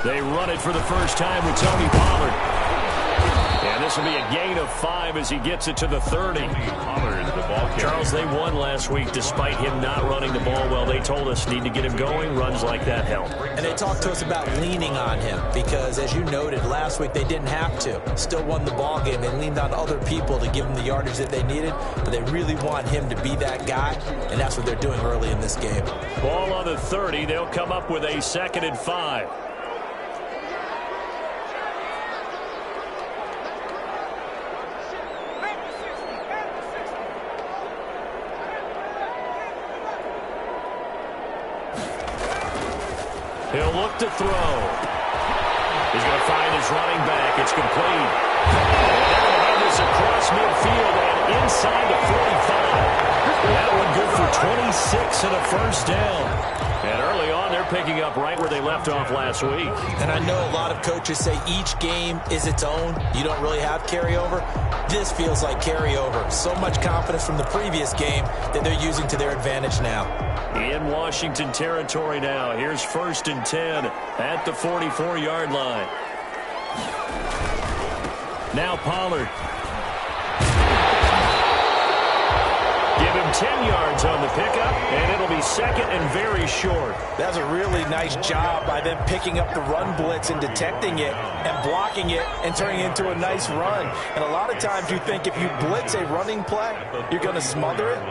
They run it for the first time with Tony Pollard. And this will be a gain of 5 as he gets it to the 30. Charles, they won last week despite him not running the ball well. They told us need to get him going. Runs like that help. And they talked to us about leaning on him because, as you noted, last week they didn't have to. Still won the ball game. They leaned on other people to give them the yardage that they needed, but they really want him to be that guy, and that's what they're doing early in this game. Ball on the 30. They'll come up with a 2nd and 5. He'll look to throw. He's going to find his running back. It's complete. And they'll have this across midfield and inside the 45. That one good for 26 and a first down. And early on, they're picking up right where they left off last week. And I know a lot of coaches say each game is its own. You don't really have carryover. This feels like carryover. So much confidence from the previous game that they're using to their advantage now. In Washington territory now. Here's 1st and 10 at the 44-yard line. Now Pollard. Give him 10 yards on the pickup, and it'll be 2nd and very short. That's a really nice job by them picking up the run blitz and detecting it and blocking it and turning it into a nice run. And a lot of times you think if you blitz a running play, you're going to smother it.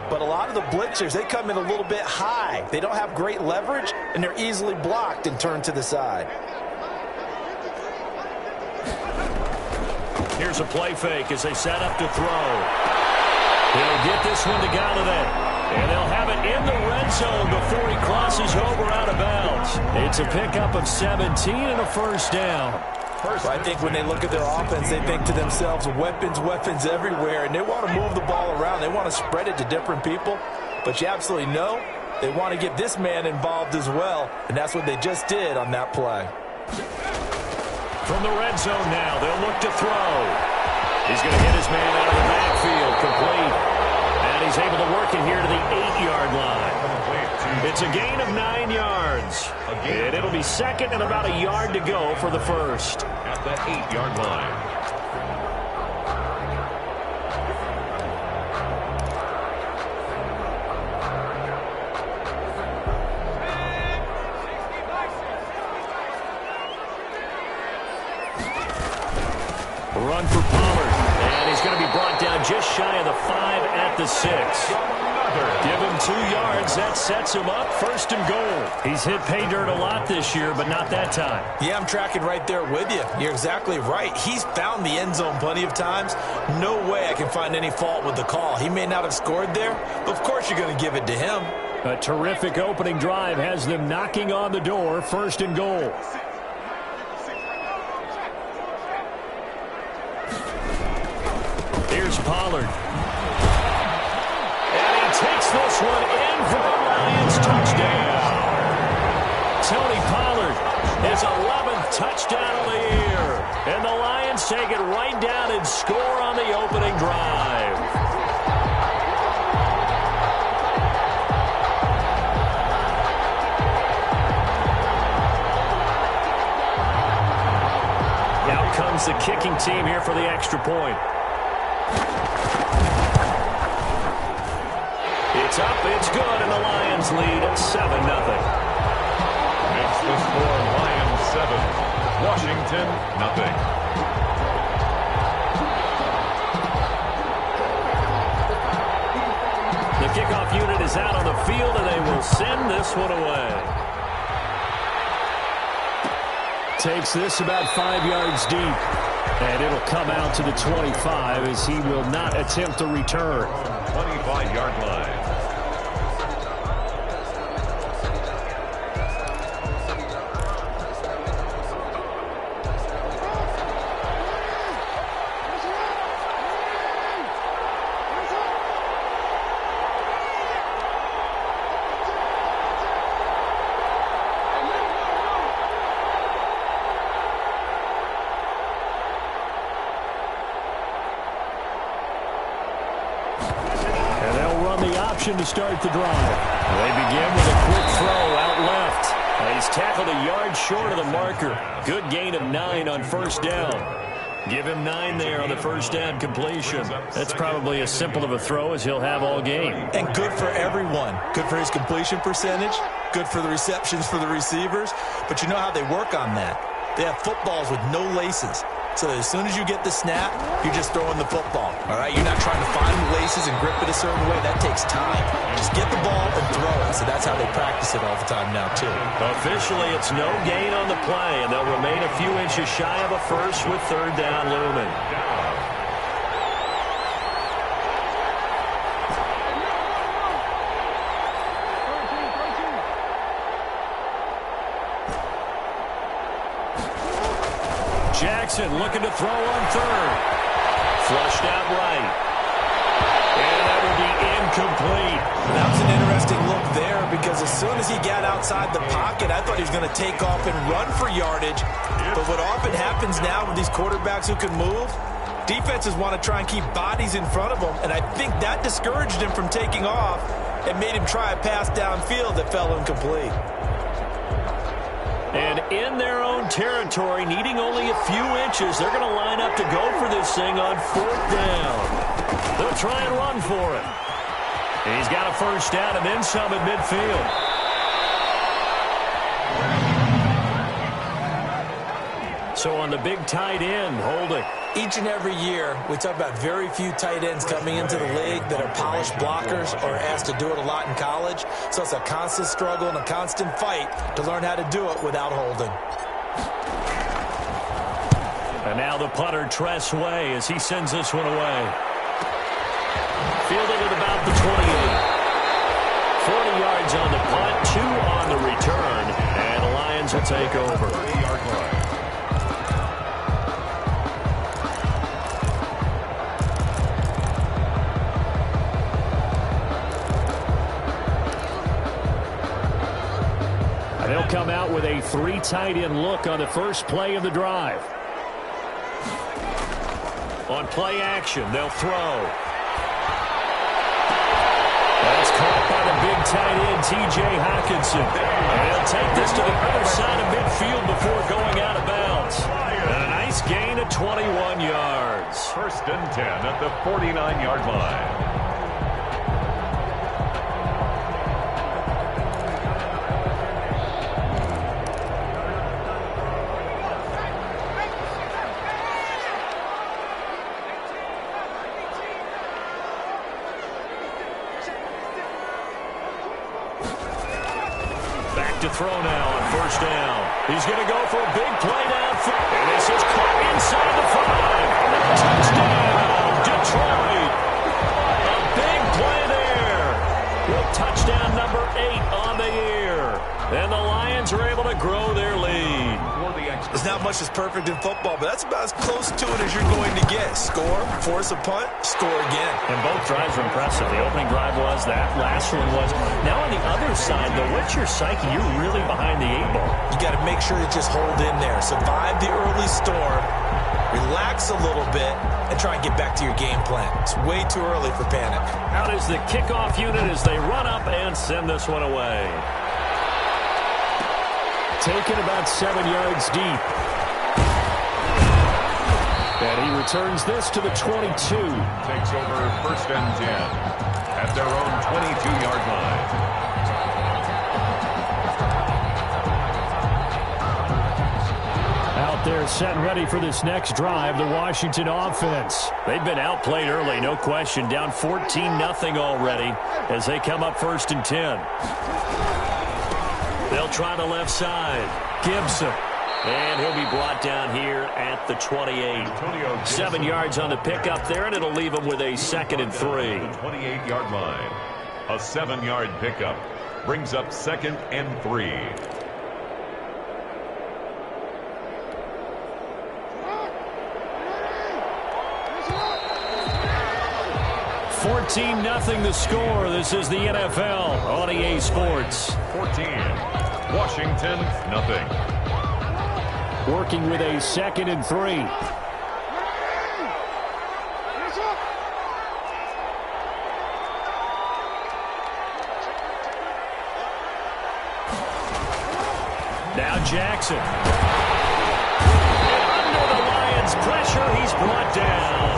But a lot of the blitzers, they come in a little bit high. They don't have great leverage, and they're easily blocked and turned to the side. Here's a play fake as they set up to throw. He'll get this one to Galladay. And they'll have it in the red zone before he crosses over out of bounds. It's a pickup of 17 and a first down. I think when they look at their offense, they think to themselves, weapons, weapons everywhere, and they want to move the ball around. They want to spread it to different people. But you absolutely know they want to get this man involved as well, and that's what they just did on that play. From the red zone now, they'll look to throw. He's going to hit his man out of the backfield, complete. And he's able to work it here to the 8-yard line. It's a gain of 9 yards. And it'll be 2nd and about a yard to go for the first. At the 8-yard line. Run for Pollard. And he's going to be brought down just shy of the 5 at the 6. Give him 2 yards. That sets him up. 1st and goal. He's hit pay dirt a lot this year, but not that time. Yeah, I'm tracking right there with you. You're exactly right. He's found the end zone plenty of times. No way I can find any fault with the call. He may not have scored there, but of course you're going to give it to him. A terrific opening drive has them knocking on the door. 1st and goal. Here's Pollard. And he takes this one in for the Lions touchdown. Tony Pollard, his 11th touchdown of the year. And the Lions take it right down and score on the opening drive. Out comes the kicking team here for the extra point. It's up, it's good, and the Lions lead 7-0. Makes the score Lions 7, Washington nothing. The kickoff unit is out on the field, and they will send this one away. Takes this about 5 yards deep. And it'll come out to the 25 as he will not attempt to return. 25-yard line. To start the drive. They begin with a quick throw out left. He's tackled a yard short of the marker. Good gain of 9 on first down. Give him 9 there on the first down completion. That's probably as simple of a throw as he'll have all game. And good for everyone. Good for his completion percentage. Good for the receptions for the receivers. But you know how they work on that. They have footballs with no laces. So that as soon as you get the snap, you're just throwing the football. All right? You're not trying to find the laces and grip it a certain way. That takes time. Just get the ball and throw it. So that's how they practice it all the time now, too. Officially, it's no gain on the play, and they'll remain a few inches shy of a first with third down looming. Jackson looking to throw on third. Flushed out right. And that will be incomplete. That was an interesting look there because as soon as he got outside the pocket, I thought he was going to take off and run for yardage. But what often happens now with these quarterbacks who can move, defenses want to try and keep bodies in front of them, and I think that discouraged him from taking off and made him try a pass downfield that fell incomplete. And in their own territory, needing only a few inches, they're going to line up to go for this thing on fourth down. They'll try and run for it. He's got a first down and then some at midfield. So on the big tight end, holding. Each and every year, we talk about very few tight ends coming into the league that are polished blockers or asked to do it a lot in college. So it's a constant struggle and a constant fight to learn how to do it without holding. And now the punter, Tress Way, as he sends this one away. Fielded at about the 28. 40 yards on the punt, 2 on the return, and the Lions will take over. 30-yard line. They'll come out with a 3 tight end look on the first play of the drive. On play action, they'll throw. That's caught by the big tight end, T.J. Hockenson. And they'll take this to the other side of midfield before going out of bounds. And a nice gain of 21 yards. First and 10 at the 49-yard line. To throw now on first down. He's going to go for a big play downfield. And this is caught inside the 5. Touchdown, Detroit. A big play there. With touchdown number 8 on the year. And the Lions are able to grow their lead. There's not much that's perfect in football, but that's about as close to it as you're going to get. Score, force a punt, score again. And both drives were impressive. The opening drive was, that last one was. Now on the other side, though, what's your psyche? You're really behind the 8 ball. You got to make sure to just hold in there. Survive the early storm, relax a little bit, and try and get back to your game plan. It's way too early for panic. Out is the kickoff unit as they run up and send this one away. Taken about 7 yards deep. And he returns this to the 22. Takes over first and 10 at their own 22-yard line. Out there set and ready for this next drive, the Washington offense. They've been outplayed early, no question. Down 14-0 already as they come up first and 10. They'll try the left side. Gibson. And he'll be brought down here at the 28. 7 yards on the pickup there, and it'll leave him with a 2nd and 3. 28-yard line. A 7-yard pickup brings up 2nd and 3. 14-0 the score. This is the NFL on EA Sports. 14. Washington, nothing. Working with a 2nd and 3. Now Jackson. And under the Lions' pressure, he's brought down.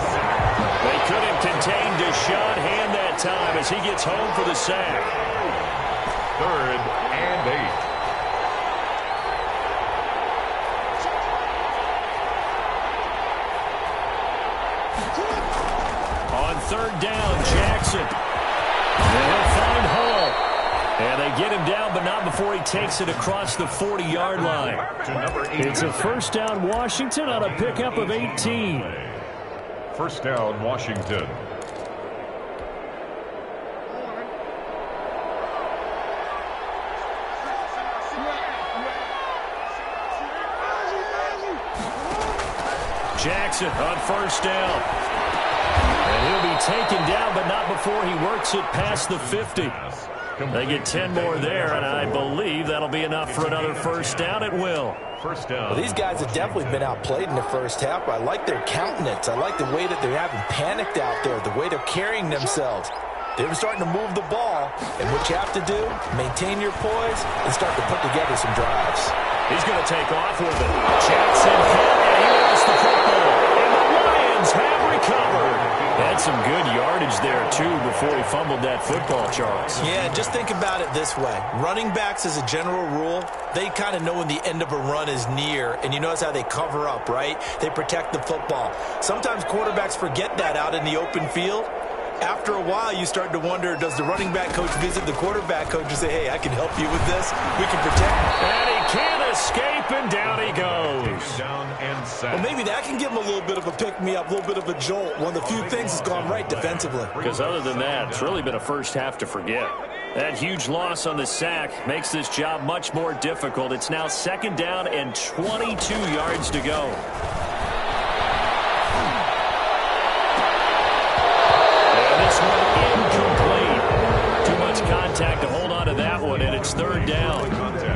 They couldn't contain Deshaun Hand that time as he gets home for the sack. 3rd and 8. On 3rd down, Jackson. And he'll find Hall. And they get him down, but not before he takes it across the 40-yard line. It's a 1st down Washington on a pickup of 18. 1st down, Washington. Jackson on 1st down. And he'll be taken down, but not before he works it past the 50. They get 10 more there, and I believe that'll be enough for another 1st down. It will. 1st down. Well, these guys have definitely been outplayed in the 1st half. I like their countenance. I like the way that they haven't panicked out there, the way they're carrying themselves. They're starting to move the ball, and what you have to do, maintain your poise and start to put together some drives. He's going to take off with it. Jackson hit, and he lost the football. And the Lions have recovered. Had some good yardage there, too, before he fumbled that football, Charles. Yeah, just think about it this way. Running backs, as a general rule, they kind of know when the end of a run is near, and you notice how they cover up, right? They protect the football. Sometimes quarterbacks forget that out in the open field. After a while, you start to wonder, does the running back coach visit the quarterback coach and say, hey, I can help you with this? We can protect you. And he can't escape, and down he goes. Down and set. Well, maybe that can give him a little bit of a pick-me-up, a little bit of a jolt. One of the few things that's gone right defensively. Because other than that, it's really been a 1st half to forget. That huge loss on the sack makes this job much more difficult. It's now 2nd down and 22 yards to go. Incomplete. Too much contact to hold on to that one, and it's 3rd down.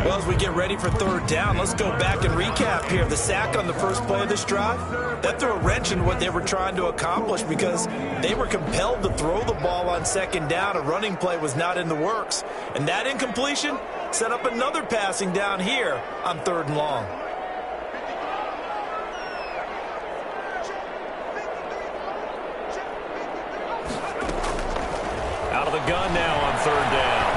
Well, as we get ready for 3rd down, let's go back and recap here. The sack on the first play of this drive, that threw a wrench in what they were trying to accomplish because they were compelled to throw the ball on 2nd down. A running play was not in the works. And that incompletion set up another passing down here on 3rd and long. Out of the gun now on 3rd down.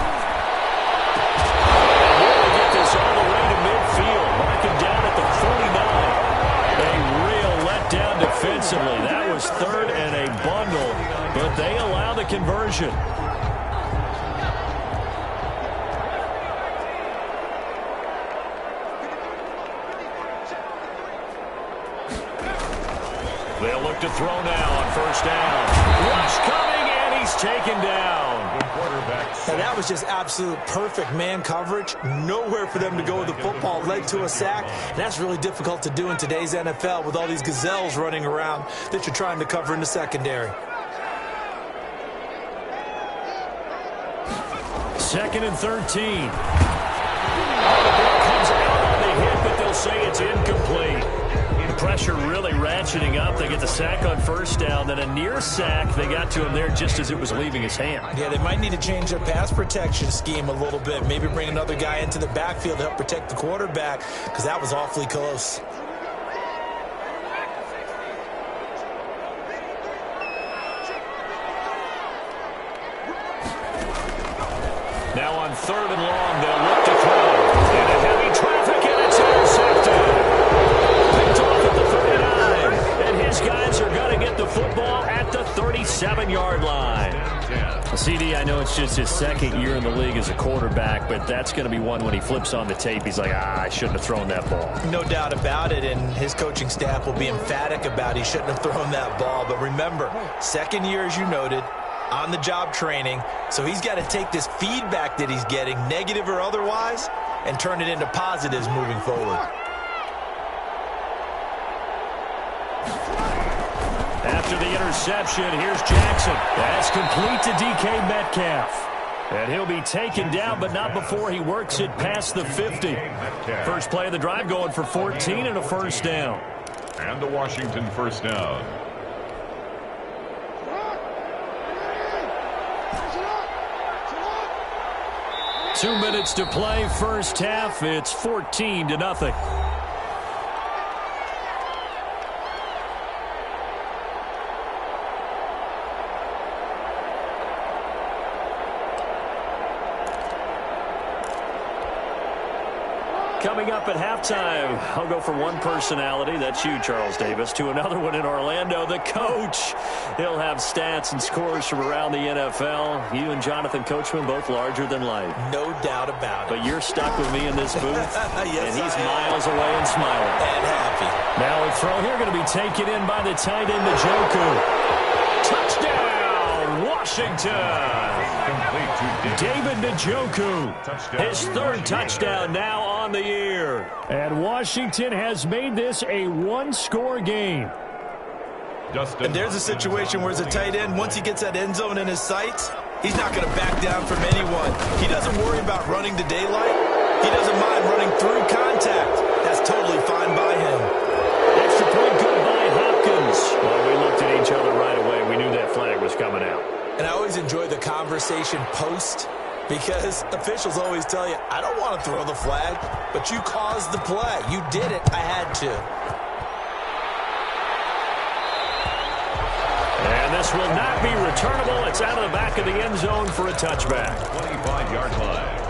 And here to get this all the way to midfield. Mark him down at the 49. A real letdown defensively. That was 3rd and a bundle, but they allow the conversion. They'll look to throw now on 1st down. Rush coming, and he's taken down. And that was just absolute perfect man coverage. Nowhere for them to go with the football. Led to a sack. And that's really difficult to do in today's NFL with all these gazelles running around that you're trying to cover in the secondary. 2nd and 13. The ball comes out on the hit, but they'll say it's incomplete. Pressure really ratcheting up. They get the sack on 1st down, then a near sack. They got to him there just as it was leaving his hand. Yeah, they might need to change their pass protection scheme a little bit. Maybe bring another guy into the backfield to help protect the quarterback because that was awfully close. Now on 3rd and long, they'll look to throw. And a heavy traffic, and it's intercepted. Picked off at the 39. And his guys are going to get the football at the 37-yard line. CD, I know it's just his 2nd year in the league as a quarterback, but that's going to be one when he flips on the tape. He's like, I shouldn't have thrown that ball. No doubt about it, and his coaching staff will be emphatic about he shouldn't have thrown that ball. But remember, 2nd year, as you noted, on-the-job training, so he's got to take this feedback that he's getting, negative or otherwise, and turn it into positives moving forward. After the interception, here's Jackson. That's complete to DK Metcalf. And he'll be taken down, but not before he works it past the 50. First play of the drive going for 14 and a 1st down. And the Washington 1st down. 2 minutes to play, first half. It's 14-0. Coming up at halftime, I'll go from one personality, that's you, Charles Davis, to another one in Orlando, the coach. He'll have stats and scores from around the NFL. You and Jonathan Coachman, both larger than life. No doubt about it. But you're stuck with me in this booth, yes, and he's miles away and smiling. And happy. Now a throw here going to be taken in by the tight end, Njoku. Touchdown, Washington! David Njoku, his third touchdown now on the year. And Washington has made this a one-score game. And there's a situation where as a tight end, once he gets that end zone in his sights, he's not going to back down from anyone. He doesn't worry about running to daylight. He doesn't mind running through contact. That's totally fine by him. Extra point good by Hopkins. Well, we looked at each other right away. We knew that flag was coming out. And I always enjoy the conversation post because officials always tell you, I don't want to throw the flag, but you caused the play. You did it. I had to. And this will not be returnable. It's out of the back of the end zone for a touchback. 25-yard line.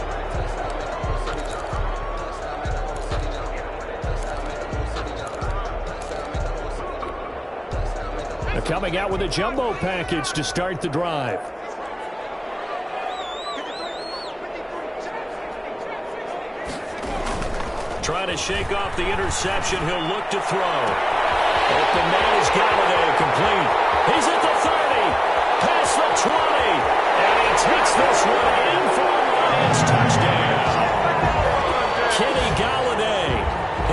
Coming out with a jumbo package to start the drive. Trying to shake off the interception. He'll look to throw. Open man is Galladay, complete. He's at the 30, past the 20, and he takes this one in for a Lions touchdown. Kenny Galladay,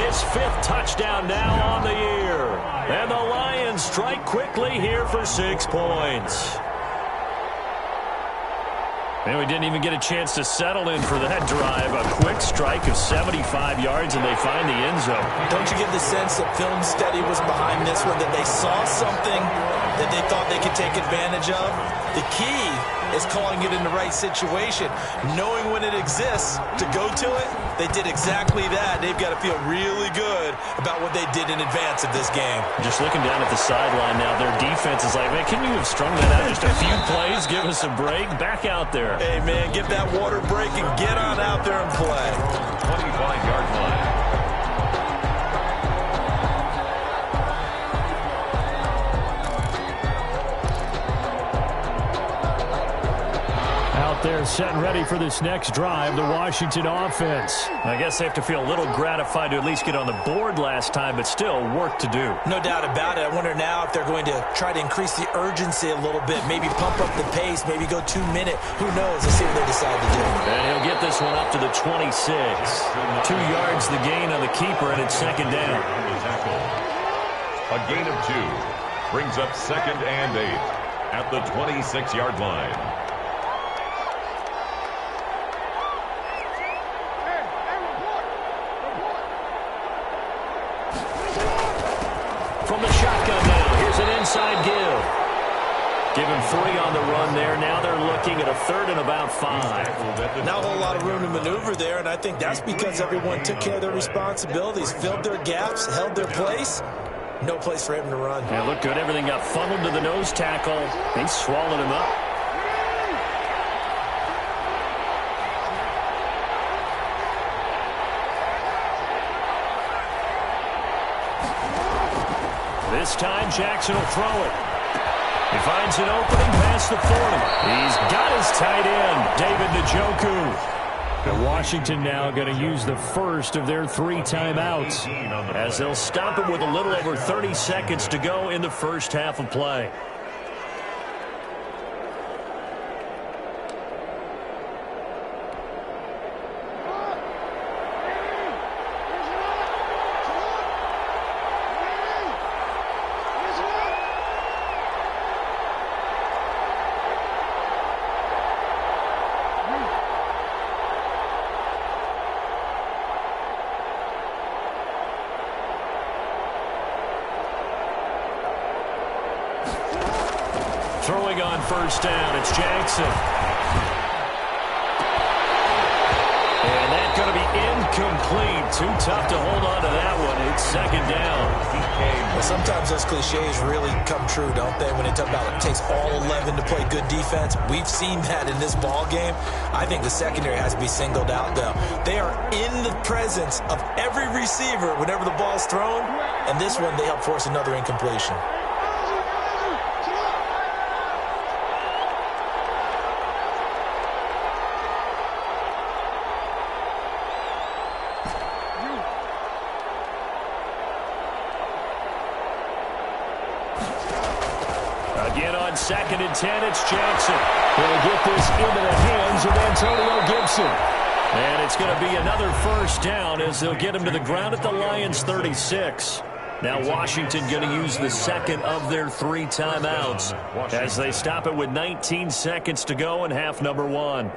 his fifth touchdown now on the year. And the Lions strike quickly here for 6 points. And we didn't even get a chance to settle in for that drive. A quick strike of 75 yards, and they find the end zone. Don't you get the sense that Film Study was behind this one, that they saw something that they thought they could take advantage of? The key is calling it in the right situation. Knowing when it exists to go to it, they did exactly that. They've got to feel really good about what they did in advance of this game. Just looking down at the sideline now, their defense is like, man, can you have strung that out just a few plays? Give us a break. Back out there. Hey, man, give that water break and get on out there and play. 25-yard line. They're set and ready for this next drive, the Washington offense. I guess they have to feel a little gratified to at least get on the board last time, but still work to do. No doubt about it. I wonder now if they're going to try to increase the urgency a little bit, maybe pump up the pace, maybe go 2 minute. Who knows? Let's see what they decide to do. And he'll get this one up to the 26. 2 yards the gain on the keeper, and it's second down. A gain of 2 brings up second and 8 at the 26-yard line. From the shotgun now, here's an inside give. Give him 3 on the run there. Now they're looking at a third and about 5. Not a whole lot of room to maneuver there, and I think that's because everyone took care of their responsibilities, filled their gaps, held their place. No place for him to run. Yeah, looked good. Everything got funneled to the nose tackle. They swallowed him up. This time, Jackson will throw it. He finds an opening past the 40. He's got his tight end, David Njoku. And Washington now going to use the first of their 3 timeouts as they'll stop it with a little over 30 seconds to go in the first half of play. Throwing on first down, it's Jackson. too tough to hold on to that one. It's second down. Well, sometimes those cliches really come true, don't they? When they talk about it takes all 11 to play good defense. We've seen that in this ball game. I think the secondary has to be singled out, though. They are in the presence of every receiver whenever the ball's thrown, and this one they help force another incompletion. Again on 2nd and 10, it's Jackson. He'll get this into the hands of Antonio Gibson. And it's going to be another first down as they'll get him to the ground at the Lions' 36. Now Washington going to use the second of their 3 timeouts as they stop it with 19 seconds to go in half number 1.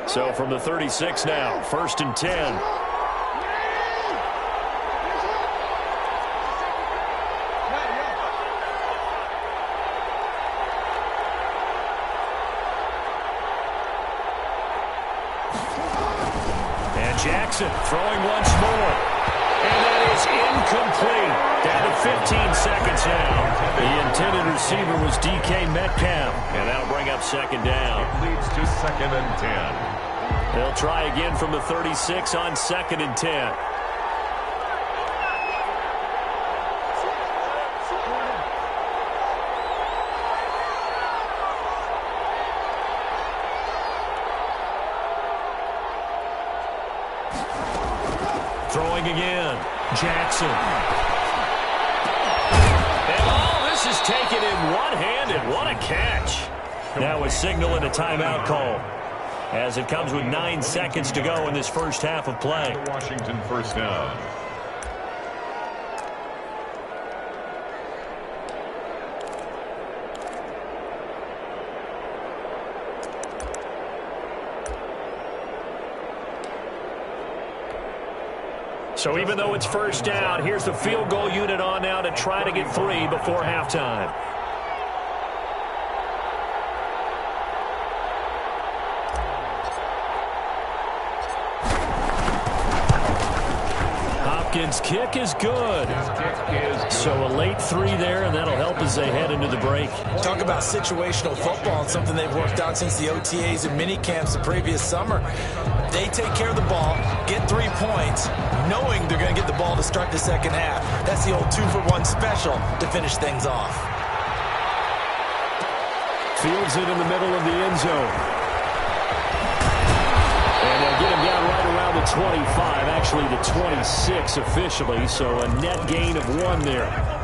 So from the 36 now, 1st and 10. Jackson throwing once more. And that is incomplete. Down to 15 seconds now. The intended receiver was DK Metcalf. And that'll bring up second down. It leads to 2nd and 10. They'll try again from the 36 on 2nd and 10. Throwing again. Jackson. And this is taken in one-handed. What a catch. Now a signal and a timeout call as it comes with 9 seconds to go in this first half of play. Washington first down. So even though it's first down, here's the field goal unit on now to try to get 3 before halftime. Hopkins' kick is good. So a late 3 there, and that'll help as they head into the break. Talk about situational football and something they've worked out since the OTAs and mini camps the previous summer. They take care of the ball, get 3 points, knowing they're going to get the ball to start the second half. That's the old 2-for-1 special to finish things off. Fields it in the middle of the end zone. And they'll get him down right around the 25, actually the 26 officially, so a net gain of 1 there.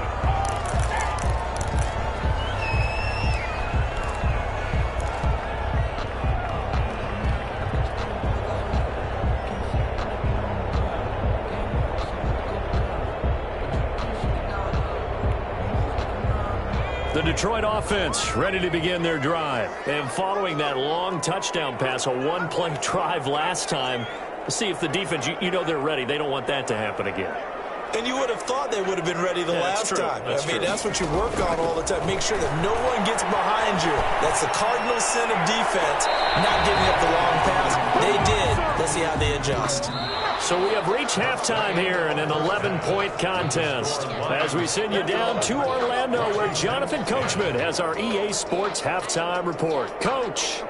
The Detroit offense ready to begin their drive. And following that long touchdown pass, a 1-play drive last time, let's see if the defense, you know they're ready. They don't want that to happen again. And you would have thought they would have been ready the last time. I mean, that's what you work on all the time. Make sure that no one gets behind you. That's the cardinal sin of defense, not giving up the long pass. They did. Let's see how they adjust. So we have reached halftime here in an 11-point contest as we send you down to Orlando where Jonathan Coachman has our EA Sports halftime report. Coach.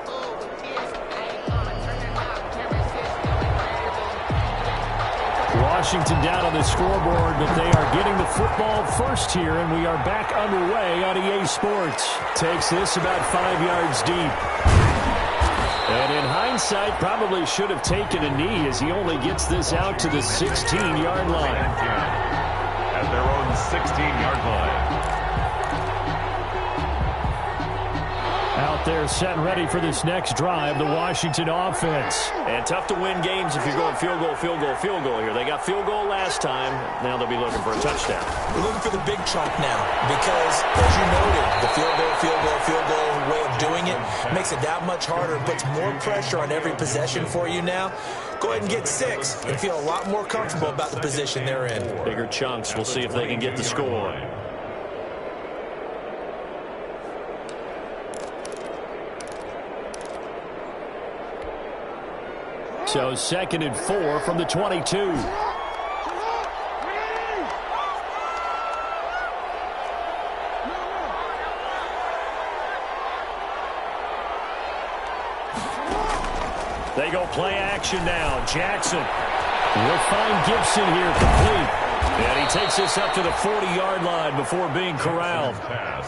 Washington down on the scoreboard, but they are getting the football first here, and we are back underway on EA Sports. Takes this about 5 yards deep. And in hindsight, probably should have taken a knee as he only gets this out to the 16-yard line. At their own 16-yard line. Out there set and ready for this next drive, the Washington offense. And tough to win games if you're going field goal, field goal, field goal here. They got field goal last time. Now they'll be looking for a touchdown. We're looking for the big chunk now because, as you noted, the field goal way of doing it makes it that much harder and puts more pressure on every possession for you now. Go ahead and get 6 and feel a lot more comfortable about the position they're in. Bigger chunks. We'll see if they can get the score. So 2nd and 4 from the 22. They go play action now. Jackson will find Gibson here complete. And he takes this up to the 40-yard line before being corralled.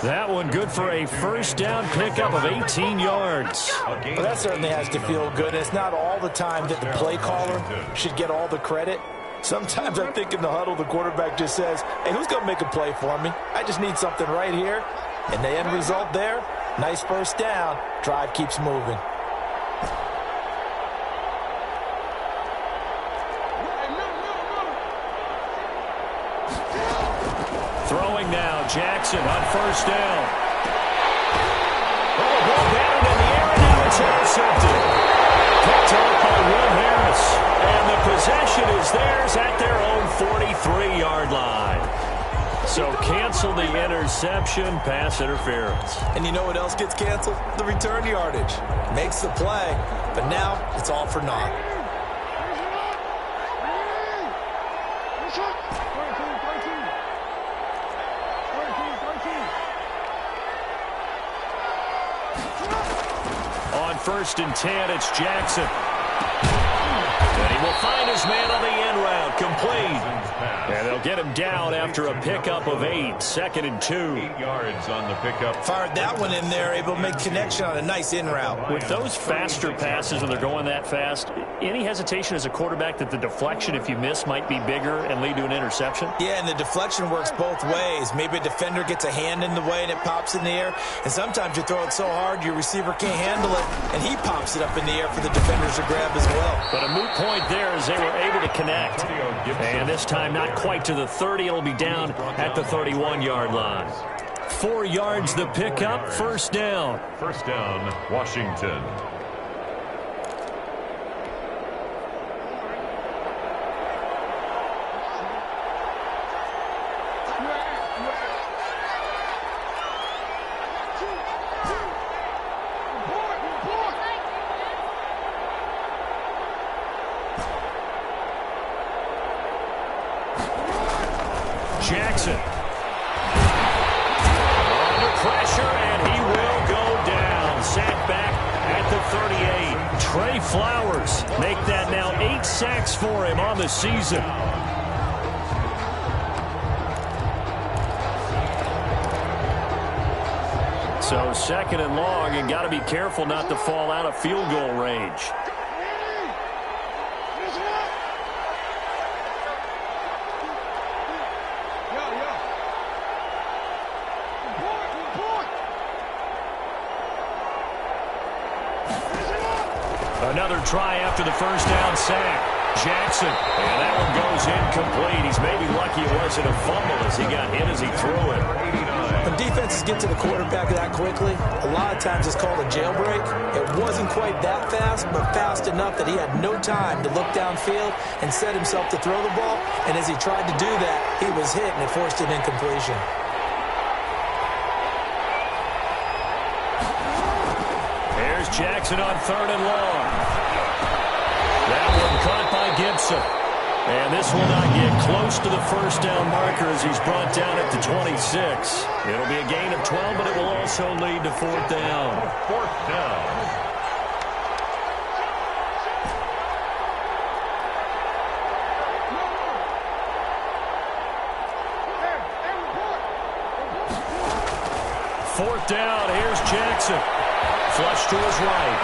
That one good for a first down pickup of 18 yards. Well, that certainly has to feel good. It's not all the time that the play caller should get all the credit. Sometimes I think in the huddle, the quarterback just says, hey, who's going to make a play for me? I just need something right here. And the end result there, nice first down. Drive keeps moving. Throwing now, Jackson on first down. Oh, ball batted in the air, and now it's intercepted. Picked up by Will Harris. And the possession is theirs at their own 43-yard line. So cancel the interception, pass interference. And you know what else gets canceled? The return yardage. Makes the play, but now it's all for naught. On 1st and 10, it's Jackson. And he will find his man on the end route, complete. And they'll get him down after a pickup of 8, 2nd and 2. 8 yards on the pickup. Fired that one in there, able to make connection on a nice in route. With those faster passes when they're going that fast, any hesitation as a quarterback that the deflection, if you miss, might be bigger and lead to an interception? Yeah, and the deflection works both ways. Maybe a defender gets a hand in the way and it pops in the air. And sometimes you throw it so hard your receiver can't handle it, and he pops it up in the air for the defenders to grab as well. But a moot point there as they were able to connect. And this time not quite to the 30. It'll be down at the 31-yard line. 4 yards the pickup, first down. First down, Washington. Jackson. Under pressure, and he will go down. Sacked back at the 38. Trey Flowers make that now 8 sacks for him on the season. So 2nd and long, and got to be careful not to fall out of field goal range. Another try after the first down sack. Jackson, and that one goes incomplete. He's maybe lucky it wasn't a fumble as he got hit as he threw it. When defenses get to the quarterback that quickly, a lot of times it's called a jailbreak. It wasn't quite that fast, but fast enough that he had no time to look downfield and set himself to throw the ball. And as he tried to do that, he was hit, and it forced an incompletion. Here's Jackson on 3rd and long. That one caught by Gibson. And this will not get close to the first down marker as he's brought down at the 26. It'll be a gain of 12, but it will also lead to 4th down. 4th down. Fourth down, here's Jackson. Flush to his right.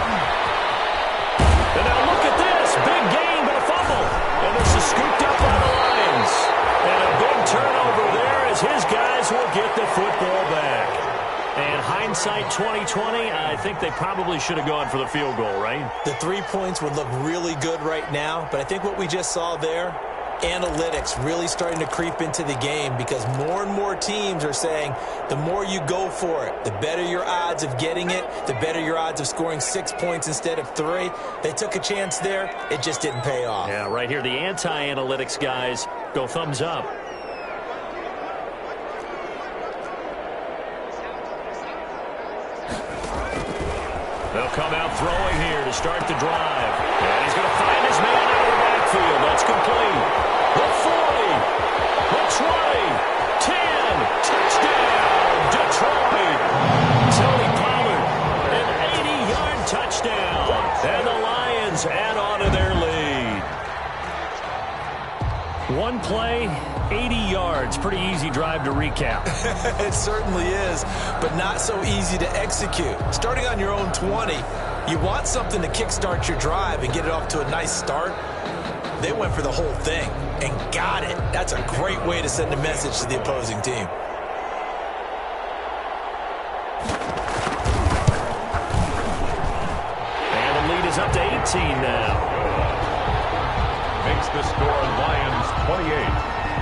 And now look at this. Big gain, but a fumble. And this is scooped up by the Lions. And a big turnover there as his guys will get the football back. And hindsight 2020, I think they probably should have gone for the field goal, right? The 3 points would look really good right now, but I think what we just saw there, analytics really starting to creep into the game because more and more teams are saying the more you go for it, the better your odds of getting it, the better your odds of scoring 6 points instead of 3. They took a chance there. It just didn't pay off. Yeah, right here, the anti-analytics guys go thumbs up. They'll come out throwing here to start the drive. And he's going to find his man out of the backfield. That's complete. The 40, the 20, 10, touchdown, Detroit. Tony Pollard, an 80-yard touchdown. And the Lions add on to their lead. One play, 80 yards. Pretty easy drive to recap. It certainly is, but not so easy to execute. Starting on your own 20, you want something to kickstart your drive and get it off to a nice start. They went for the whole thing and got it. That's a great way to send a message to the opposing team. And the lead is up to 18 now. Makes the score Lions 28,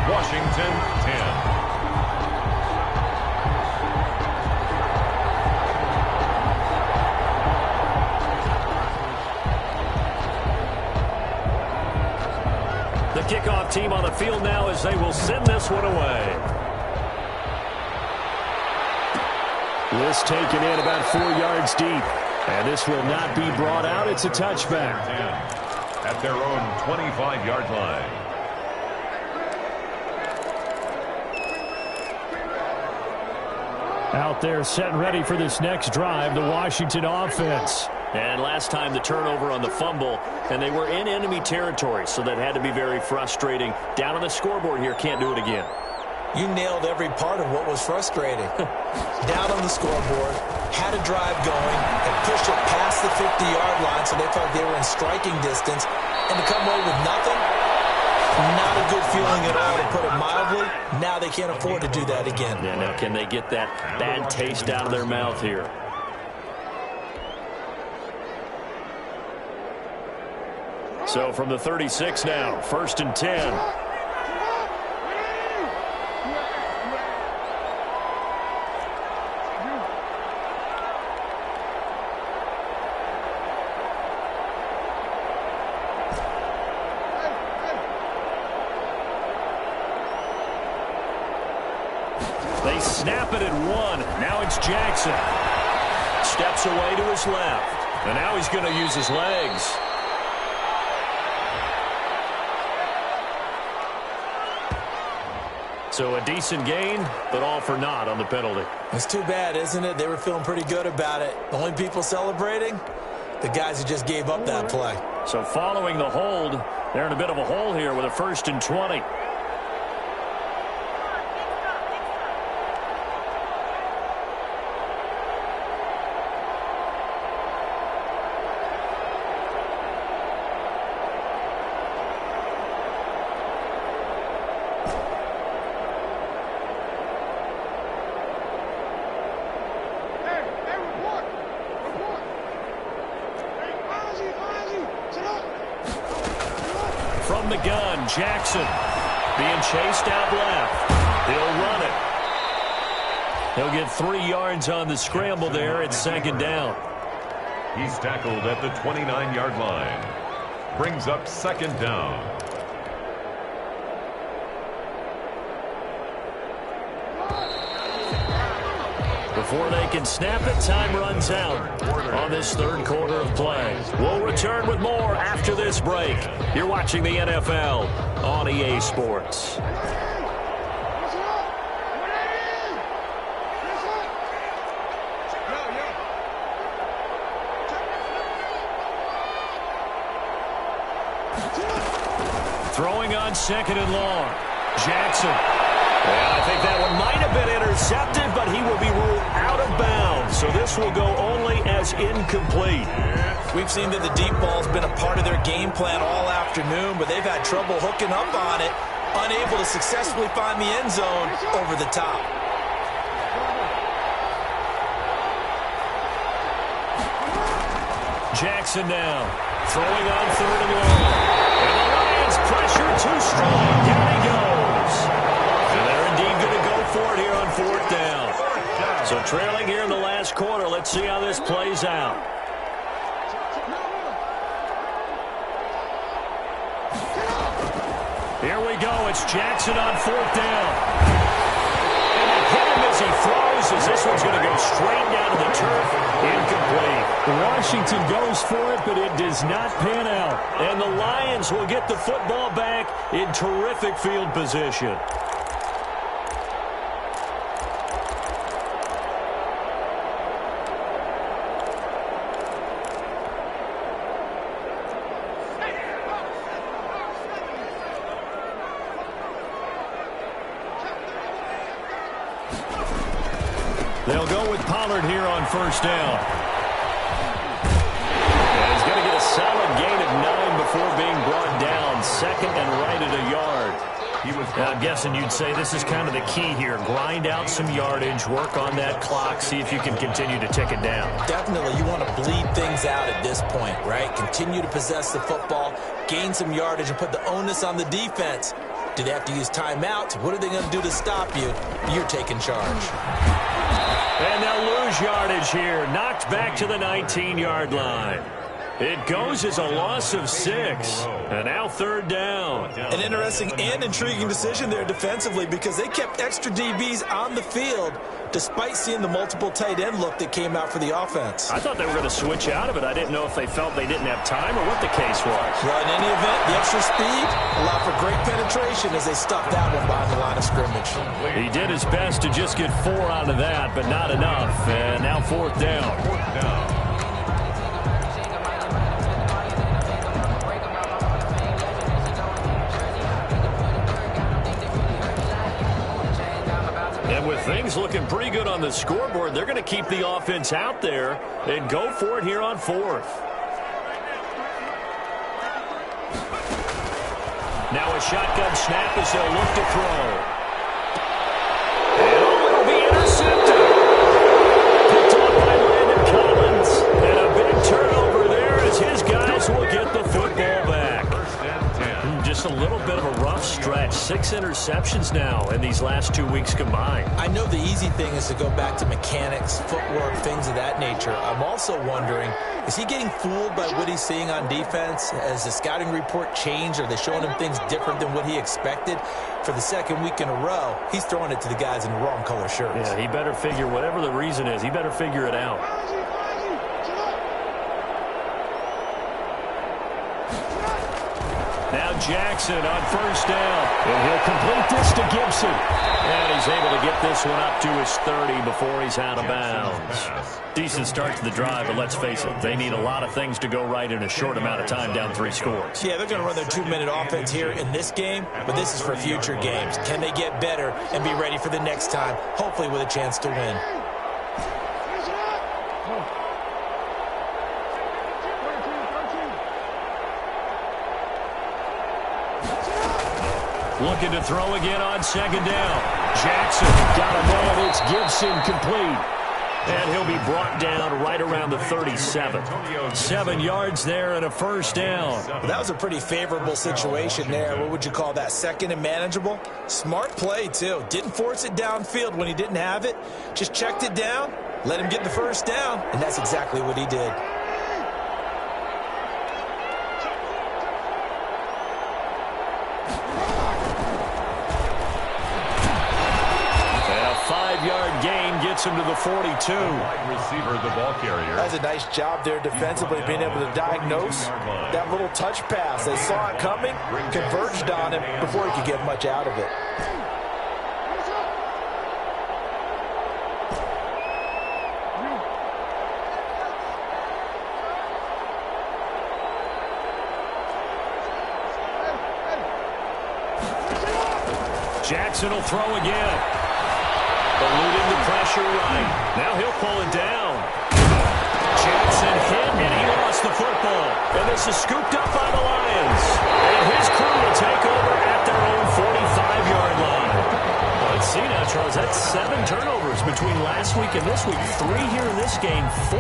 Washington 10. The kickoff team on the field now as they will send this one away. This taken in about 4 yards deep. And this will not be brought out. It's a touchback. At their own 25-yard line. Out there set and ready for this next drive, the Washington offense. And last time the turnover on the fumble, and they were in enemy territory, so that had to be very frustrating. Down on the scoreboard here, can't do it again. You nailed every part of what was frustrating. Down on the scoreboard, had a drive going, and pushed it past the 50-yard line so they felt they were in striking distance, and to come away with nothing, not a good feeling at all, to put it mildly. Now they can't afford to do that again. Yeah, now can they get that bad taste out of their mouth here? So from the 36 now, 1st and 10. They snap it at 1. Now it's Jackson. Steps away to his left. And now he's going to use his legs. So a decent gain, but all for naught on the penalty. It's too bad, isn't it? They were feeling pretty good about it. The only people celebrating, the guys who just gave up that play. So following the hold, they're in a bit of a hole here with a 1st and 20. From the gun, Jackson being chased out left. He'll run it. He'll get 3 yards on the scramble there. It's 2nd down. He's tackled at the 29-yard line. Brings up 2nd down. Before they can snap it, time runs out on this 3rd quarter of play. We'll return with more after this break. You're watching the NFL on EA Sports. Throwing on 2nd and long. Jackson. And I think that one might have been intercepted, but he will be ruled out of bounds. So this will go only as incomplete. We've seen that the deep ball's been a part of their game plan all afternoon, but they've had trouble hooking up on it, unable to successfully find the end zone over the top. Jackson now, throwing on 3rd and long. And the Lions pressure too strong. Down he goes. And they're indeed going to go for it here on 4th down. So trailing here in the last quarter. Let's see how this plays out. Here we go. It's Jackson on 4th down. And they hit him as he throws, as this one's going to go straight down to the turf. Incomplete. Washington goes for it, but it does not pan out. And the Lions will get the football back in terrific field position. They'll go with Pollard here on first down. And he's going to get a solid gain of 9 before being brought down. Second and right at a yard. I'm guessing you'd say this is kind of the key here. Grind out some yardage, work on that clock, see if you can continue to tick it down. Definitely, you want to bleed things out at this point, right? Continue to possess the football, gain some yardage, and put the onus on the defense. Do they have to use timeouts? What are they going to do to stop you? You're taking charge. And they'll lose yardage here. Knocked back to the 19-yard line. It goes as a loss of 6. And now third down. An interesting and intriguing decision there defensively because they kept extra DBs on the field despite seeing the multiple tight end look that came out for the offense. I thought they were going to switch out of it. I didn't know if they felt they didn't have time or what the case was. Well, in any event, the extra speed allowed for great penetration as they stuffed that one behind the line of scrimmage. He did his best to just get 4 out of that, but not enough. And now fourth down. And with things looking pretty good on the scoreboard, they're going to keep the offense out there and go for it here on fourth. Now a shotgun snap as they'll look to throw. And it'll be intercepted. Picked off by Landon Collins. And a big turnover there as his guys will get the football back. Just a little bit of a rough stretch. 6 interceptions now in these last 2 weeks combined. I know the easy thing is to go back to mechanics, footwork, things of that nature. I'm also wondering, is he getting fooled by what he's seeing on defense? Has the scouting report changed? Are they showing him things different than what he expected? For the second week in a row, he's throwing it to the guys in the wrong color shirts. Yeah, he better figure, whatever the reason is, he better figure it out. Now Jackson on first down. And he'll complete this to Gibson. And he's able to get this one up to his 30 before he's out of bounds. Decent start to the drive, but let's face it, they need a lot of things to go right in a short amount of time down 3 scores. Yeah, they're going to run their 2-minute offense here in this game, but this is for future games. Can they get better and be ready for the next time, hopefully with a chance to win? Looking to throw again on second down. Jackson got a man. It's Gibson complete. And he'll be brought down right around the 37. 7 yards there and a first down. Well, that was a pretty favorable situation there. What would you call that? Second and manageable? Smart play, too. Didn't force it downfield when he didn't have it. Just checked it down, let him get the first down, and that's exactly what he did. Gain gets him to the 42. Wide receiver, the ball carrier. That's a nice job there defensively, being able to diagnose that little touch pass. They saw it coming, converged on him before he could get much out of it. Jackson will throw again. Eluding the pressure right. Now he'll pull it down. Jackson hit, and he lost the football. And this is scooped up by the Lions. And his crew will take over at their own 45-yard line. Let's see now, Charles. That's 7 turnovers between last week and this week. 3 here in this game, 4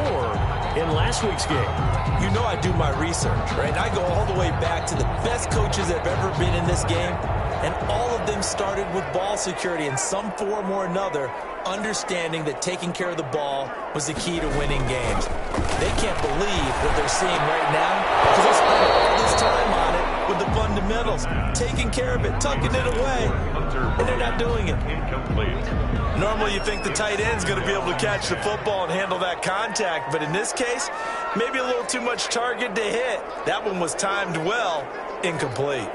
in last week's game. You know I do my research, right? I go all the way back to the best coaches that have ever been in this game. And all of them started with ball security in some form or another, understanding that taking care of the ball was the key to winning games. They can't believe what they're seeing right now because they spent all this time on it with the fundamentals. fundamentals, taking care of it, tucking it away, and they're not doing it. Incomplete. Normally you think the tight end's going to be able to catch the football and handle that contact, but in this case, maybe a little too much target to hit. That one was timed well, incomplete.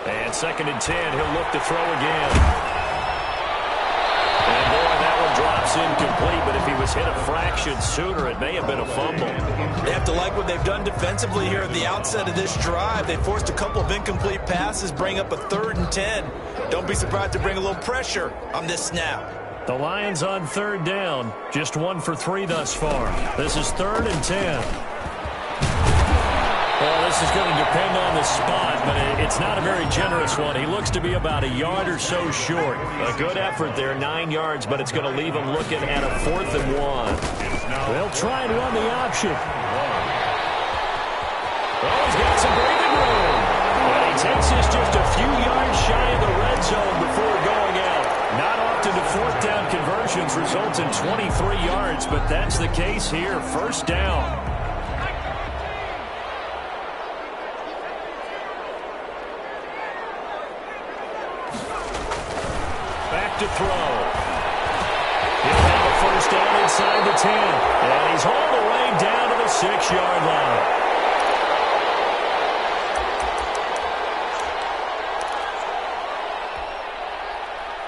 And 2nd and 10, he'll look to throw again. And boy, that one drops incomplete, but if he was hit a fraction sooner, it may have been a fumble. They have to like what they've done defensively here at the outset of this drive. They forced a couple of incomplete passes, bring up a 3rd and 10. Don't be surprised to bring a little pressure on this snap. The Lions on 3rd down, just 1 for 3 thus far. This is 3rd and 10. Well, this is going to depend on the spot, but it's not a very generous one. He looks to be about a yard or so short. A good effort there, 9 yards, but it's going to leave him looking at a 4th and 1. They'll try and run the option. Oh, he's got some breathing room. But he takes this just a few yards shy of the red zone before going out. Not often do 4th down conversions result in 23 yards, but that's the case here. 1st down. To throw. He'll have a 1st down inside the 10. And he's all the way down to the 6-yard line.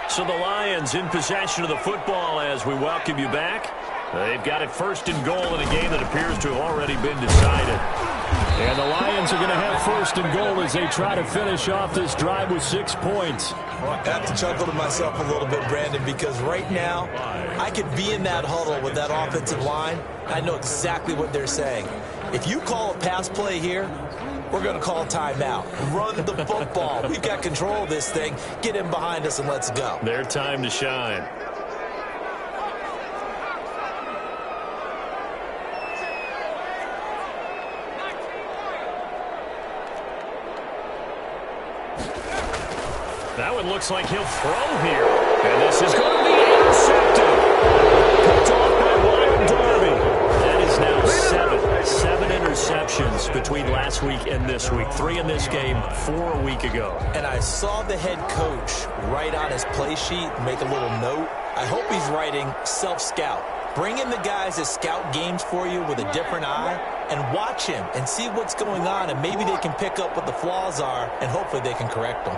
So the Lions in possession of the football as we welcome you back. They've got it 1st and goal in a game that appears to have already been decided. And the Lions are going to have 1st and goal as they try to finish off this drive with 6 points. I have to chuckle to myself a little bit, Brandon, because right now I could be in that huddle with that offensive line. I know exactly what they're saying. If you call a pass play here, we're going to call timeout. Run the football. We've got control of this thing. Get him behind us and let's go. Their time to shine. That one looks like he'll throw here. And this is going to be intercepted. Picked off by Wyatt Darby. That is now 7 interceptions between last week and this week. 3 in this game, 4 a week ago. And I saw the head coach write on his play sheet, make a little note. I hope he's writing self-scout. Bring in the guys that scout games for you with a different eye and watch him and see what's going on, and maybe they can pick up what the flaws are, and hopefully they can correct them.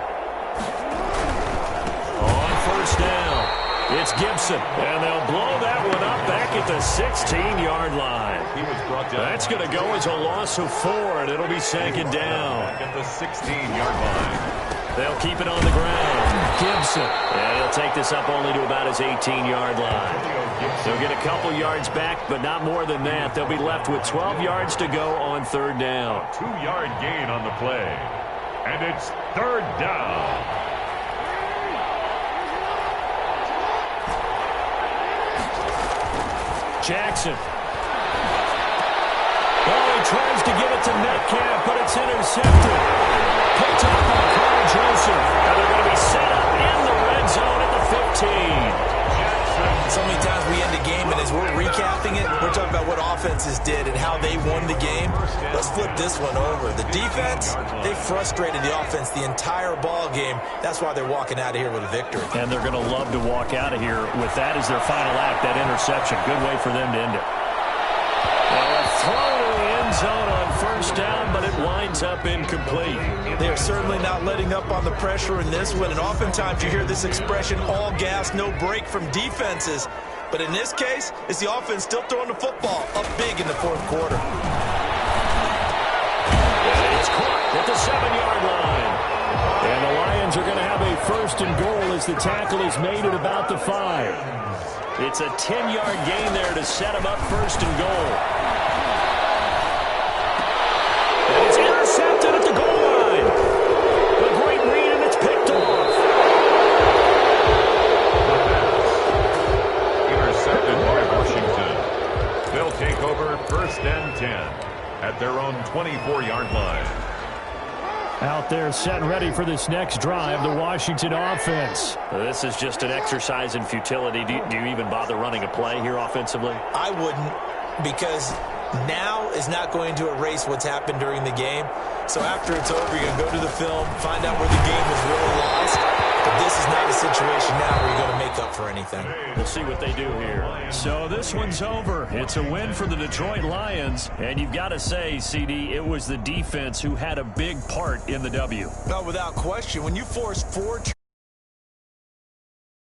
On 1st down, it's Gibson, and they'll blow that one up back at the 16-yard line. He was brought down. That's going to go as a loss of 4, and it'll be 2nd down. At the 16-yard line. They'll keep it on the ground. Gibson, and he'll take this up only to about his 18-yard line. They'll get a couple yards back, but not more than that. They'll be left with 12 yards to go on 3rd down. 2-yard gain on the play. And it's 3rd down. Jackson. Oh, he tries to get it to Metcalf, but it's intercepted. Picked up by Carl Joseph. And they're going to be set up in the red zone at the 15. So many times we end the game, and as we're recapping it, we're talking about what offenses did and how they won the game. Let's flip this one over. The defense, they frustrated the offense the entire ball game. That's why they're walking out of here with a victory. And they're going to love to walk out of here with that as their final act, that interception. Good way for them to end it. Well, a throw to the end zone on 1st down, but it winds up incomplete. They are certainly not letting up on the pressure in this one, and oftentimes you hear this expression, all gas, no break from defenses. But in this case, it's the offense still throwing the football up big in the 4th quarter. It's caught at the 7-yard line. And the Lions are going to have a 1st and goal as the tackle is made at about the 5. It's a 10-yard gain there to set them up 1st and goal. And it's intercepted at the goal line. A great read, and it's picked off. Intercepted by Washington. They'll take over 1st and 10 at their own 24-yard line. Out there set and ready for this next drive, the Washington offense. This is just an exercise in futility. Do you even bother running a play here offensively? I wouldn't, because now is not going to erase what's happened during the game. So after it's over, you're going to go to the film, find out where the game was really lost. But this is not a situation now where you're going to make up for anything. We'll see what they do here. So this one's over. It's a win for the Detroit Lions. And you've got to say, CD, it was the defense who had a big part in the W. No, without question. When you force 4